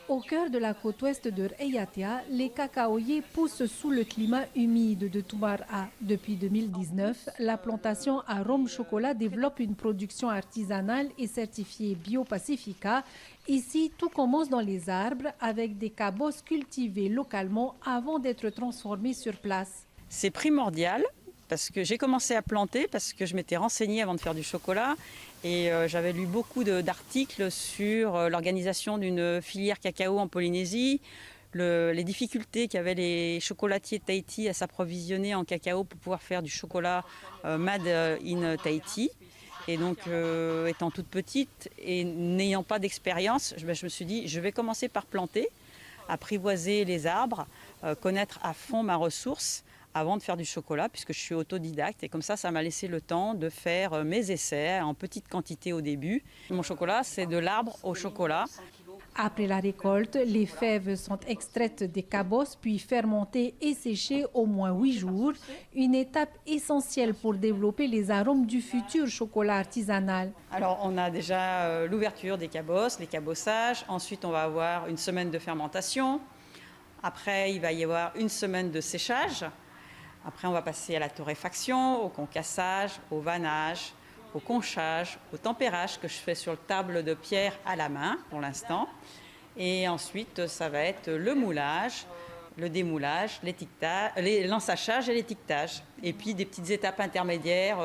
Au cœur de la côte ouest de Raiatea, les cacaoyers poussent sous le climat humide de Tubar'a. Depuis 2019, la plantation Arôme Chocolat développe une production artisanale et certifiée Bio-Pacifica. Ici, tout commence dans les arbres avec des cabosses cultivées localement avant d'être transformées sur place. C'est primordial parce que j'ai commencé à planter parce que je m'étais renseignée avant de faire du chocolat et j'avais lu beaucoup d'articles sur l'organisation d'une filière cacao en Polynésie, les difficultés qu'avaient les chocolatiers de Tahiti à s'approvisionner en cacao pour pouvoir faire du chocolat made in Tahiti. Et donc, étant toute petite et n'ayant pas d'expérience, je me suis dit, je vais commencer par planter, apprivoiser les arbres, connaître à fond ma ressource avant de faire du chocolat, puisque je suis autodidacte. Et comme ça m'a laissé le temps de faire mes essais en petite quantité au début. Mon chocolat, c'est de l'arbre au chocolat. Après la récolte, les fèves sont extraites des cabosses, puis fermentées et séchées au moins 8 jours. Une étape essentielle pour développer les arômes du futur chocolat artisanal. Alors, on a déjà l'ouverture des cabosses, les cabossages. Ensuite, on va avoir une semaine de fermentation. Après, il va y avoir une semaine de séchage. Après, on va passer à la torréfaction, au concassage, au vannage, au conchage, au tempérage que je fais sur table de pierre à la main pour l'instant. Et ensuite, ça va être le moulage, le démoulage, l'ensachage et l'étiquetage. Et puis des petites étapes intermédiaires,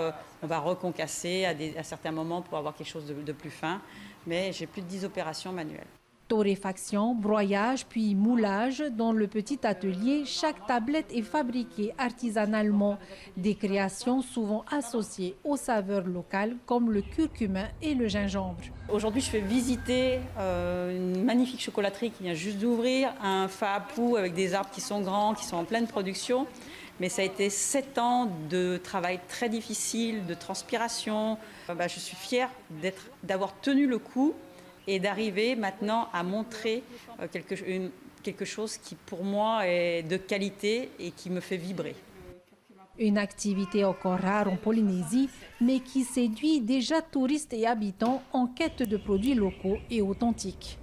on va reconcasser à certains moments pour avoir quelque chose de plus fin. Mais j'ai plus de 10 opérations manuelles. Torréfaction, broyage, puis moulage. Dans le petit atelier, chaque tablette est fabriquée artisanalement. Des créations souvent associées aux saveurs locales comme le curcuma et le gingembre. Aujourd'hui, je fais visiter une magnifique chocolaterie qui vient juste d'ouvrir, un Fa'apu avec des arbres qui sont grands, qui sont en pleine production. Mais ça a été 7 ans de travail très difficile, de transpiration. Je suis fière d'avoir tenu le coup et d'arriver maintenant à montrer quelque chose qui pour moi est de qualité et qui me fait vibrer. Une activité encore rare en Polynésie, mais qui séduit déjà touristes et habitants en quête de produits locaux et authentiques.